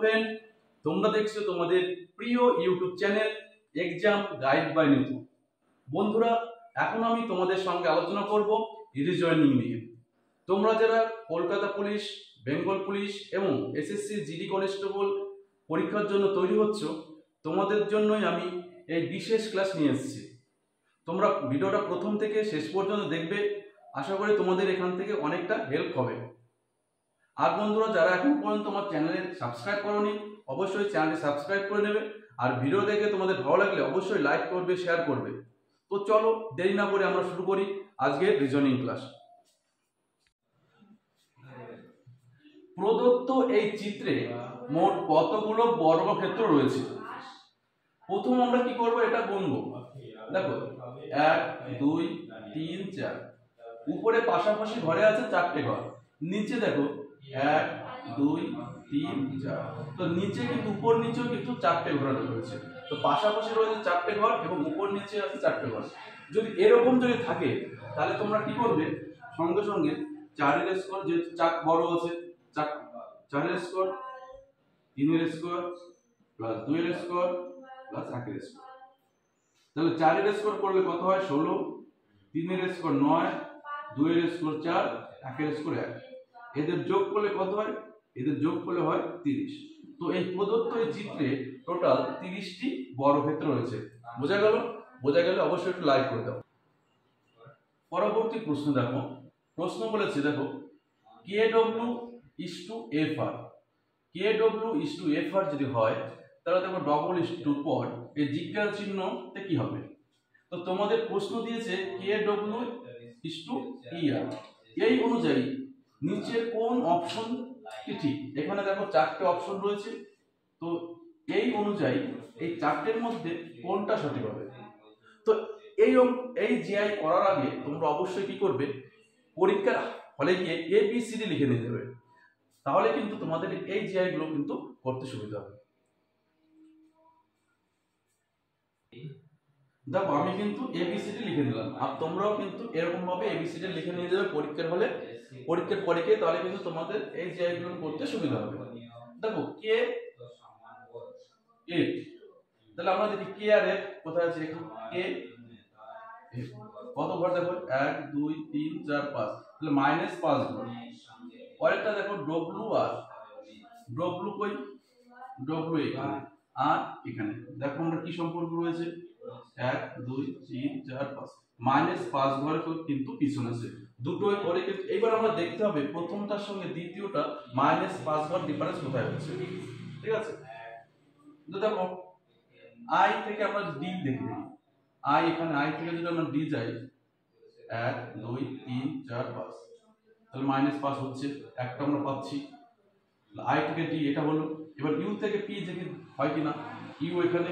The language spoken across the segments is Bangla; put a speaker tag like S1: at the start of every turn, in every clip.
S1: ফ্রেন্ড, তোমরা দেখছো তোমাদের প্রিয় YouTube channel exam guide by Nitu. বন্ধুরা, এখন আমি তোমাদের সঙ্গে আলোচনা করব রিজয়েনিং নিয়ে। তোমরা যারা কলকাতা পুলিশ, বেঙ্গল পুলিশ এবং এসএসসি জিডি কনস্টেবল পরীক্ষার জন্য তৈরি হচ্ছ, তোমাদের জন্যই আমি এই বিশেষ ক্লাস নিয়ে এসেছি। তোমরা ভিডিওটা প্রথম থেকে শেষ পর্যন্ত দেখবে, আশা করি তোমাদের এখান থেকে অনেকটা হেল্প হবে। আর বন্ধুরা, যারা এখন পর্যন্ত আমার চ্যানেলে সাবস্ক্রাইব করোনি, অবশ্যই চ্যানেলটি সাবস্ক্রাইব করে নেবে। আর ভিডিও দেখে তোমাদের ভালো লাগলে অবশ্যই লাইক করবে, শেয়ার করবে। তো চলো দেরি না করে আমরা শুরু করি আজকের রিজনিং ক্লাস। প্রদত্ত এই চিত্রে মোট কতগুলো বর্গক্ষেত্র রয়েছে? প্রথম আমরা কি করব, এটা গুনবো। দেখো 1 2 3 4, উপরে পাশাপাশি ঘরে আছে 4টে ঘর, নিচে দেখো 1 2 3 4, তো নিচে কিন্তু উপর নিচেও কিন্তু 4টে ঘর রয়েছে। তো পাশাপাশি রয়েছে 4টে ঘর এবং উপর নিচে আছে 4টে ঘর। যদি এরকম যদি থাকে তাহলে তোমরা কি করবে, সঙ্গে সঙ্গে 4 এর স্কোয়ার, যে 4 বড় আছে 4 এর স্কোয়ার, 3 এর স্কোয়ার প্লাস 2 এর স্কোয়ার প্লাস 1 এর স্কোয়ার। তাহলে 4 এর স্কোয়ার করলে কত হয়? 16, 3 এর স্কোয়ার 9, 2 এর স্কোয়ার 4, 1 এর স্কোয়ার 1। এদের যোগ করলে কত হয়? এদের যোগ করলে হয় 30। তো এই প্রদত্ত এই চিত্রে টোটাল 30টি বর্গক্ষেত্র রয়েছে। বোঝা গেল? বোঝা গেলে অবশ্যই একটু লাইক করে দাও। পরবর্তী প্রশ্ন দেখো, প্রশ্ন বলেছে দেখো KW is to FR, KW is to FR যদি হয় তাহলে দেখো ডবল ইস টু পর এই জিজ্ঞাসা চিহ্নতে কি হবে? তো তোমাদের প্রশ্ন দিয়েছে KW is to ER, এই অনুযায়ী নিচের কোন অপশনটি ঠিক? এখানে দেখো 4টে অপশন রয়েছে, তো এই অনুযায়ী এই 4টের মধ্যে কোনটা সঠিক হবে? তো এই জিআই করার আগে তোমরা অবশ্যই কি করবে, পরীক্ষার হলে গিয়ে ABCD লিখে নিয়ে যাবে, তাহলে কিন্তু তোমাদের এই জিআই গুলো কিন্তু করতে সুবিধা হবে। দেখো আমি কিন্তু ABCD লিখে নিলাম, আর তোমরাও কিন্তু এরকম ভাবে ABCD লিখে নিয়ে যাবে পরীক্ষার হলে, পরীক্ষার পরে গিয়ে, তাহলে কিন্তু তোমাদের এই জিআই গুলো করতে সুবিধা হবে। দেখো কে এফ, তাহলে আমরা দেখি কে আর এফ কোথায় আছে। দেখো কে কত ঘর? দেখো 1 2 3 4 5, তাহলে -5 ঘর। পরেরটা দেখো ডব্লিউ আর, ডব্লিউ কই? ডব্লিউ এখানে আর এখানে। দেখো আমরা কি সম্পর্ক রয়েছে? 1 2 3 4 5, -5 ঘর কিন্তু পিছনে আছে দুটোই পরে। কিন্তু এবার আমরা দেখতে হবে প্রথমটার সঙ্গে দ্বিতীয়টা -5 ঘর ডিফারেন্স কোথায় হচ্ছে। ঠিক আছে, তো দেখো আই থেকে আমরা ডি দেখি, আই এখানে আই থেকে যদি আমরা ডি যাই 1 2 3 4 5, তাহলে -5 হচ্ছে, একটা আমরা পাচ্ছি। আই থেকে ডি এটা হলো। এবার ইউ থেকে পি দেখি হয় কিনা, ইউ এখানে,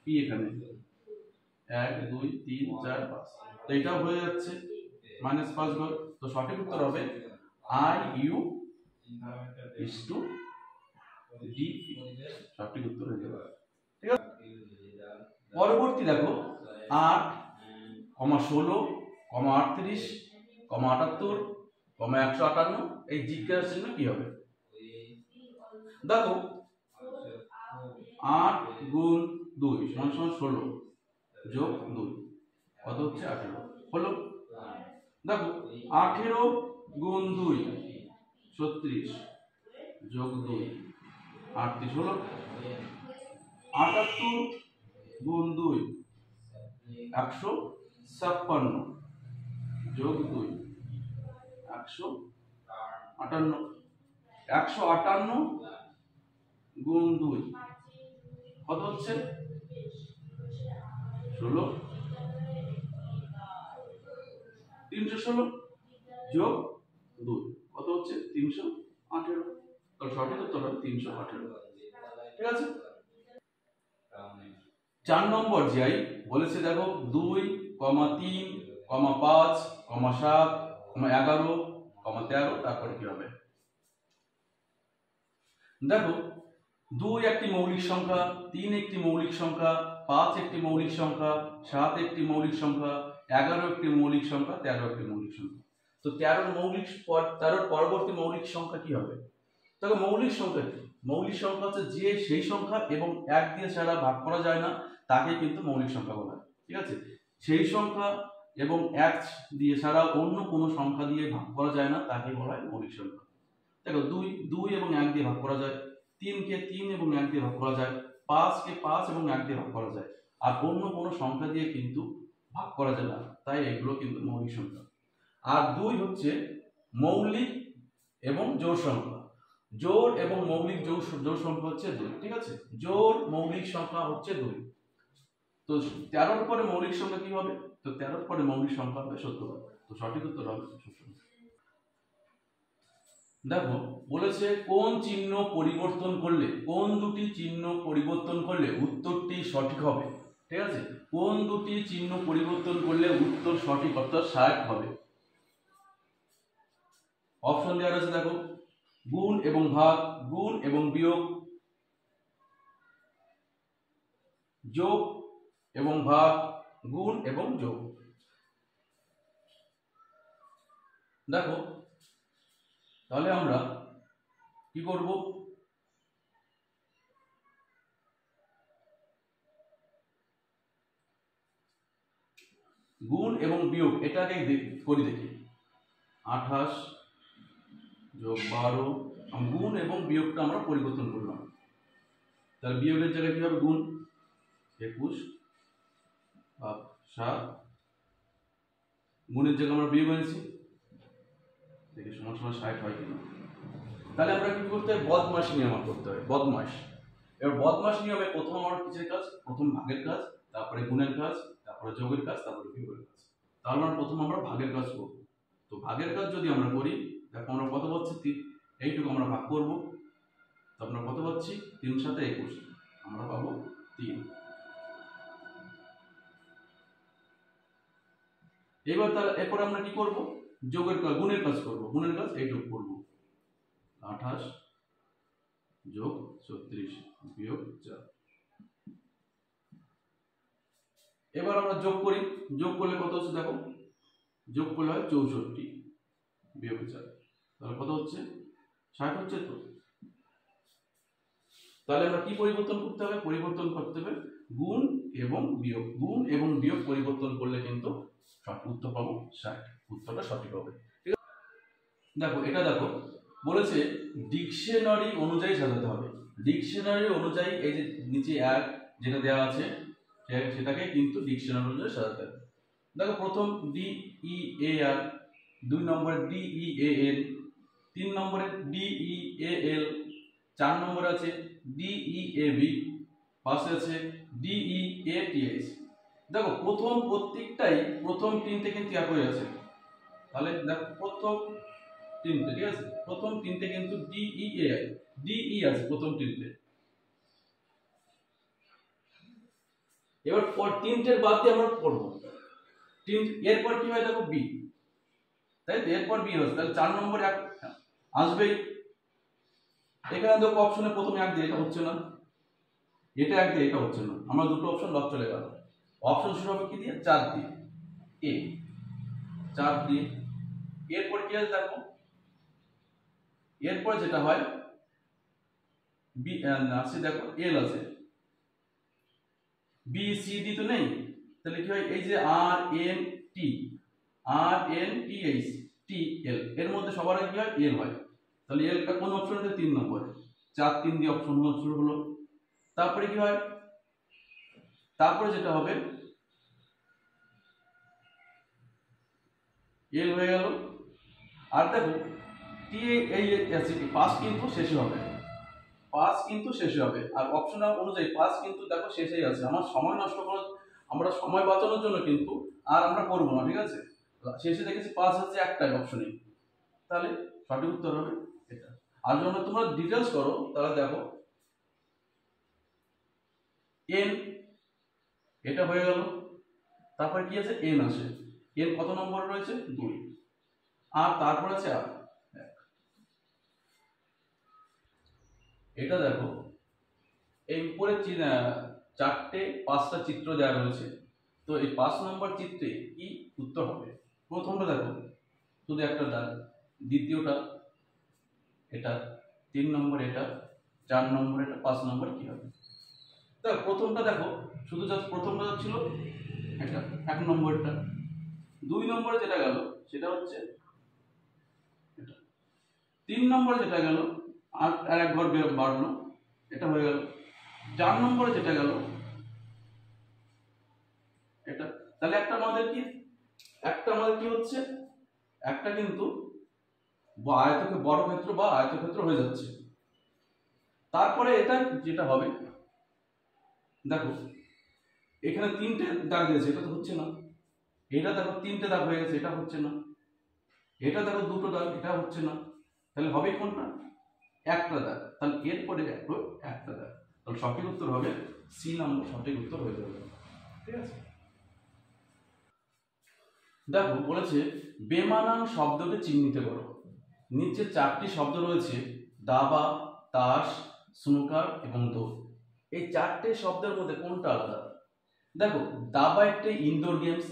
S1: পি এখানে, 1 2 3 4 5, তো এটাও হয়ে যাচ্ছে -5 ঘর। তো সঠিক উত্তর হবে I U is to D, সঠিক উত্তর হয়ে যাবে। ঠিক আছে, পরবর্তী দেখো 8, 16, 38, 78, 158, এই জিজ্ঞাসা চিহ্ন কি হবে? দেখো 8 গুণ 2 সমান 16 যোগ 2 কত হচ্ছে? 18 হলো। দেখো 18 গুণ 2 36 যোগ 2 38 হলো। 78 গুণ 2 156 যোগ 2 158, 158 গুণ 2 কত হচ্ছে? 16, 316 যোগ 2 কত হচ্ছে? 318, তো সঠিক উত্তর হবে 318। ঠিক আছে, 4 নম্বর জিআই বলেছে দেখো 2, 3, 5, 7, 11, 13, তারপরে কি হবে? দেখো 2 একটি মৌলিক সংখ্যা, 3 একটি মৌলিক সংখ্যা, 5 একটি মৌলিক সংখ্যা, 7 একটি মৌলিক সংখ্যা, 11 একটি মৌলিক সংখ্যা, 13 একটি মৌলিক সংখ্যা। তো 13 পরবর্তী মৌলিক সংখ্যা কি হবে? দেখো মৌলিক সংখ্যা কি? মৌলিক সংখ্যা হচ্ছে যে সেই সংখ্যা এবং 1 দিয়ে ছাড়া ভাগ করা যায় না তাকে কিন্তু মৌলিক সংখ্যা বলা হয়। ঠিক আছে, সেই সংখ্যা এবং 1 দিয়ে ছাড়া অন্য কোনো সংখ্যা দিয়ে ভাগ করা যায় না তাকে বলা হয় মৌলিক সংখ্যা। দেখো 2 এবং 1 দিয়ে ভাগ করা যায়, 3 কে 3 এবং 1 দিয়ে ভাগ করা যায়, 5 কে 5 এবং 1 দিয়ে ভাগ করা যায়, আর অন্য কোনো সংখ্যা দিয়ে কিন্তু ভাগ করা যায় না, তাই এগুলো কিন্তু মৌলিক সংখ্যা। আর 2 হচ্ছে মৌলিক এবং জোড় সংখ্যা। জোড় এবং মৌলিক জোড় সংখ্যা হচ্ছে 2। ঠিক আছে, জোড় মৌলিক সংখ্যা হচ্ছে 2। তো 13 এর পরে মৌলিক সংখ্যা কি হবে? তো 13 এর পরে মৌলিক সংখ্যা হবে 17। তো সঠিক উত্তর হবে 17। দেখো বলেছে কোন চিহ্ন পরিবর্তন করলে, কোন দুটি চিহ্ন পরিবর্তন করলে উত্তরটি সঠিক হবে। ঠিক আছে, কোন দুটি চিহ্ন পরিবর্তন করলে উত্তর সঠিক অর্থাৎ 60 হবে। অপশন দেওয়া রয়েছে, দেখো গুণ এবং ভাগ, গুণ এবং বিয়োগ, যোগ এবং ভাগ, গুণ এবং যোগ। দেখো তাহলে আমরা কি করব, গুণ এবং বিয়োগ এটাকে করি দেখি। 28 যোগ 12, গুণ এবং বিয়োগটা আমরা পরিবর্তন করলাম, তাহলে বিয়োগের জায়গায় কি হবে গুণ, 21 ভাগ 7, গুণের জায়গায় আমরা বিয়োগ এনেছি, দেখি সমান সমান 60 হয় কিনা। তাহলে আমরা কি করতে হবে, বদমাশি নিয়ম করতে হবে, বদমাশ। এবার বদমাশ নিয়মে প্রথম আমার কিসের কাজ, প্রথম ভাগের কাজ, তারপরে গুণের কাজ, তারপরে যোগের কাজ, তারপরে বিয়োগের কাজ। তাহলে আমরা প্রথম আমরা ভাগের কাজ করব। তো ভাগের কাজ যদি আমরা করি, দেখো আমরা কত পাচ্ছি, এইটুকু আমরা ভাগ করব, তো আমরা কত পাচ্ছি, 3 × 7 = 21, আমরা পাবো 3। এবার তাহলে এরপর আমরা কি করব, যোগের কাজ, গুণের কাজ করব, গুণের কাজ এইটুকু করব, 28 যোগ 36 বিয়োগ 4। এবার আমরা যোগ করি, যোগ করলে কত হচ্ছে, দেখো যোগ করলে হয় 64 বিয়োগ 4, তাহলে কত হচ্ছে, 60 হচ্ছে। তো তাহলে আমরা কি পরিবর্তন করতে হবে, পরিবর্তন করতে হবে গুণ এবং বিয়োগ, গুণ এবং বিয়োগ পরিবর্তন করলে কিন্তু সঠিক উত্তর পাবো 60, উত্তরটা সঠিক হবে। ঠিক আছে, দেখো এটা দেখো বলেছে ডিকশনারি অনুযায়ী সাজাতে হবে। ডিকশনারি অনুযায়ী এই যে নিচে এক যেটা দেওয়া আছে সেটাকে কিন্তু ডিকশনারি অনুযায়ী সাজাতে হবে। দেখো প্রথম ডি ই এ আর, 2 নম্বরে ডি ই এ এল, 3 নম্বরে ডি ই এ এল, 4 নম্বরে আছে ডি ই এ বি, পাশে আছে ডি ই এ টি এস। দেখো প্রথম প্রত্যেকটাই প্রথম তিনটে কিন্তু এক হয়ে আছে, তাহলে দেখো প্রথম তিনটে, ঠিক আছে, প্রথম তিনটে কিন্তু D E A D E আছে প্রথম তিনটে। এবার তিনটের বাদ দিয়ে আমরা পড়বো এরপর কি হয়, দেখো বি, তাই তো এরপর বি হচ্ছে, তাহলে 4 নম্বরে এক আসবেই। এখানে দেখো অপশনে প্রথমে এক দিয়ে, এটা হচ্ছে না, এটা এক দিয়ে, এটা হচ্ছে না, আমরা দুটো অপশন লক চলে গেল। অপশন শুরু হবে কি দিয়ে, 4 দিয়ে, এ 4 দিয়ে। এরপর কি আছে দেখো, এরপর যেটা হয় বি আছে, দেখো এল আছে, বি সি ডি তো নেই, তাহলে কি হয়, এই যে আর এন টি, আর এন টি এইচ টি এল, এর মধ্যে সবার আগে কি হয়, এল হয়, তাহলে এলটা কোন অপশন আছে, 3 নম্বরে, 4 3 দিয়ে অপশন শুরু হলো। তারপরে কি হয়, তারপরে যেটা হবে এল হয়ে গেল। আর দেখো টি এই পাস কিন্তু শেষে হবে, পাস কিন্তু শেষে হবে, আর অপশন অনুযায়ী পাস কিন্তু দেখো শেষেই আছে। আমার সময় নষ্ট করা, আমরা সময় বাঁচানোর জন্য কিন্তু আর আমরা করবো না, ঠিক আছে, শেষে দেখেছি পাস হচ্ছে একটাই অপশনে, তাহলে সঠিক উত্তর হবে এটা। আর যখন তোমরা ডিটেলস করো তাহলে দেখো এন, এটা হয়ে গেল, তারপরে কি আছে, এন আছে, এন কত নম্বরে রয়েছে, 2, আর তারপর আছে আর 1। এটা দেখো এই উপরে 4টে 5টা চিত্র দেওয়া রয়েছে, তো এই 5 নম্বর চিত্রে কি উত্তর হবে। প্রথমটা দেখো শুধু একটা দাগ, দ্বিতীয়টা এটা, 3 নম্বর এটা, 4 নম্বর, এটা 5 নম্বর কি হবে? দেখো প্রথমটা দেখো, শুধু জাস্ট প্রথমটা ছিল এটা 1 নম্বরটা। 2 নম্বরে যেটা গেল সেটা হচ্ছে এটা। 3 নম্বরে যেটা গেল আর এক ঘর বাড়লো, এটা হয়ে গেল। 4 নম্বরে যেটা গেল এটা। তাহলে একটা আমাদের কি হচ্ছে, একটা কিন্তু বর্গক্ষেত্র বা আয়তক্ষেত্র হয়ে যাচ্ছে। তারপরে এটা যেটা হবে, দেখো এখানে 3টে দাগ দিয়েছে, এটা তো হচ্ছে না। এটা দেখো 3টে দাগ হয়ে গেছে, এটা হচ্ছে না। এটা দেখো 2টো দাগ, এটা হচ্ছে না। তাহলে হবে কোনটা? একটা দাগ। তাহলে এরপরে একটা দাগ। তাহলে সঠিক উত্তর হবে সি নম্বর, সঠিক উত্তর হয়ে যাবে। ঠিক আছে। দেখো বলেছে বেমানান শব্দটি চিহ্নিত করো। নিচে 4টি শব্দ রয়েছে, দাবা, তাস, স্নুকার এবং দৌড়। এই 4টে শব্দের মধ্যে কোনটা আলাদা? দেখো দাবা একটা ইনডোর গেমস,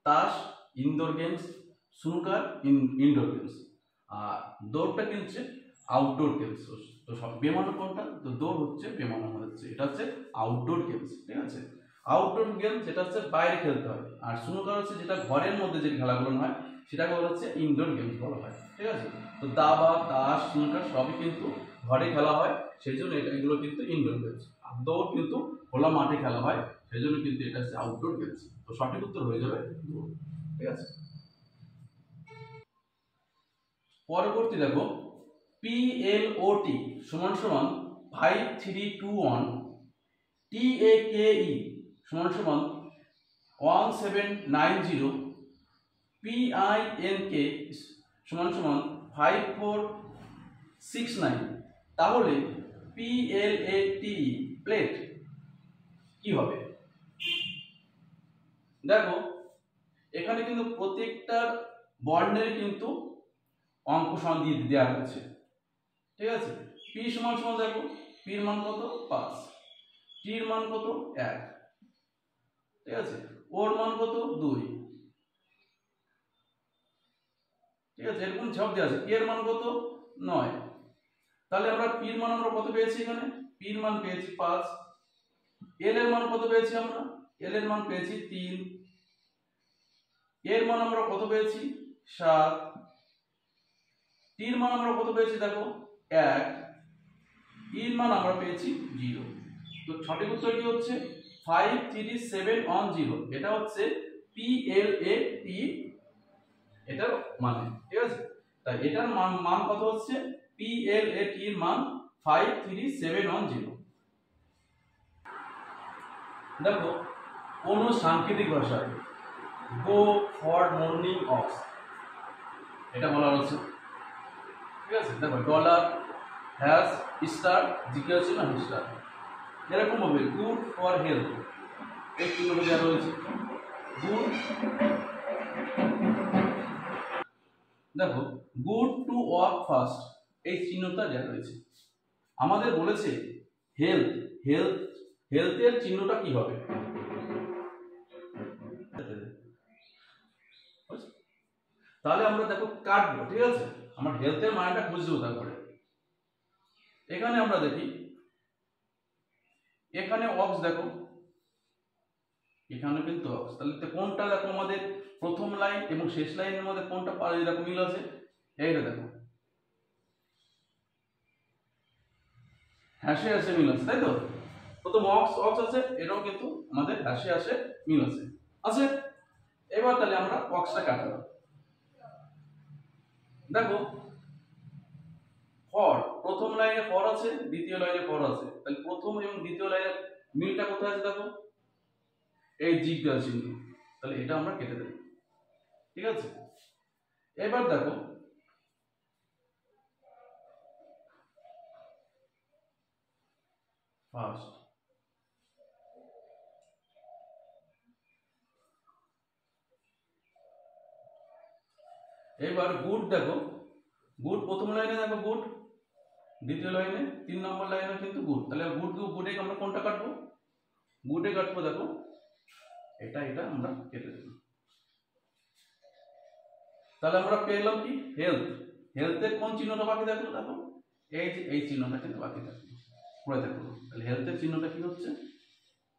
S1: তাস indoor games, snooker indoor games, আর দৌড়টা কিন্তু আউটডোর গেমস। তো সব বেমানান কোনটা? তো দৌড় হচ্ছে বেমানান হচ্ছে, এটা হচ্ছে আউটডোর গেমস। ঠিক আছে। আউটডোর গেম যেটা হচ্ছে বাইরে খেলতে হয়, আর স্নুকার হচ্ছে যেটা ঘরের মধ্যে যে খেলাগুলো হয় সেটাকে বলা হচ্ছে ইনডোর গেমস বলা হয়। ঠিক আছে। তো দাবা, তাস, স্নুকার সবই কিন্তু ঘরে খেলা হয়, সেই জন্য এগুলো কিন্তু ইনডোর গেমস। আর দৌড় কিন্তু খোলা মাঠে খেলা হয়, সেই জন্য কিন্তু এটা হচ্ছে আউটডোর গেমস। তো সঠিক উত্তর হয়ে যাবে দৌড়। ঠিক আছে। পরবর্তী দেখো PLOT সমান সমান 5321, TAKE সমান সমান 1790, PINK সমান সমান 5469। তাহলে PLATE প্লেট কি হবে? দেখো এখানে কিন্তু প্রত্যেকটার বর্ণের কিন্তু অঙ্ক সমান দিয়ে দেওয়া হয়েছে। ঠিক আছে। পি সমান সমান দেখো, পির মান কত? 5, টির মান কত? 1। ঠিক আছে। ওর মান কত? 2। ঠিক আছে, এরকম সব দেওয়া আছে। কে এর মান কত? 9। তাহলে আমরা পির মান আমরা কত পেয়েছি? এখানে পির মান পেয়েছি 5। এল এর মান কত পেয়েছি আমরা? এল এর মান পেয়েছি 3। এর মান আমরা কত পেয়েছি? 7। টির মান আমরা কত পেয়েছি? দেখো 1। এর মান আমরা পেয়েছি 0। তো সঠিক উত্তর কি হচ্ছে? 537110। এটা হচ্ছে PLAT এটার মানে। ঠিক আছে। তাই এটার মান কত হচ্ছে? PLAT এর মান 53710। দেখো কোন সাংকেতিক ভাষায় গো ফর মর্নিং অফ এটা বলা হচ্ছে। ঠিক আছে। দেখো ডলার, হ্যাশ, স্টার, জিজ্ঞাসা চিহ্ন, স্টার, এরকম ভাবে গুড ফর হেলথ এই চিহ্নটা দেওয়া রয়েছে। গুড, দেখো গুড টু ওয়াক ফাস্ট এই চিহ্নটা দেওয়া রয়েছে। আমাদের বলেছে হেলথ, হেলথের চিহ্নটা কি হবে? তাহলে আমরা দেখো কাটবো। ঠিক আছে। আমার হেলথের মানেটা খুঁজবো। তারপরে এখানে আমরা দেখি, এখানে অক্স, দেখো এখানে কিন্তু অক্স। তাহলে কোনটা দেখো আমাদের প্রথম লাইন এবং শেষ লাইনের মধ্যে কোনটা দেখো মিল আছে? এইটা দেখো হ্যাশে হ্যাশে মিল আছে, তাই তো? প্রথম অক্স আছে, এটাও কিন্তু আমাদের হ্যাশে হ্যাশে মিল আছে। আছে। এবার তাহলে আমরা অক্সটা কাটবো। দেখো ফর, প্রথম লাইনে ফর আছে, দ্বিতীয় লাইনে ফর আছে। তাহলে প্রথম এবং দ্বিতীয় লাইনের মিলটা কোথায় আছে? দেখো এই জিজ্ঞাসা চিহ্ন। তাহলে এটা আমরা কেটে দেব। ঠিক আছে। এবার দেখো ফার্স্ট, এবার গুড, দেখো গুড প্রথম লাইনে, দেখো গুড, দ্বিতীয় লাইনে 3 নম্বর লাইনে কিন্তু গুড। তাহলে গুডে আমরা কোনটা কাটবো? গুডে কাটবো। দেখো এটা আমরা কেটে দেব। তাহলে আমরা পেলাম কি? হেলথ। হেলথের কোন চিহ্নটা বাকি থাকলো? দেখো এই যে এই চিহ্নটা কিন্তু বাকি থাকলো। পড়ে থাকবো। তাহলে হেলথের চিহ্নটা কি হচ্ছে?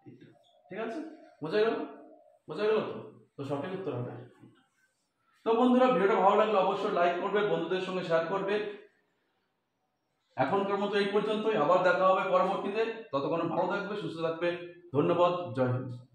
S1: এটা। ঠিক আছে, বোঝা গেল? বোঝা গেল তো? তো সঠিক উত্তর হবে। তো বন্ধুরা, ভিডিওটা ভালো লাগলে অবশ্যই লাইক করবে, বন্ধুদের সঙ্গে শেয়ার করবে। এখনকার মতো এই পর্যন্তই, আবার দেখা হবে পরবর্তীতে। ততক্ষণ ভালো থাকবে, সুস্থ থাকবে। ধন্যবাদ। জয় হিন্দ।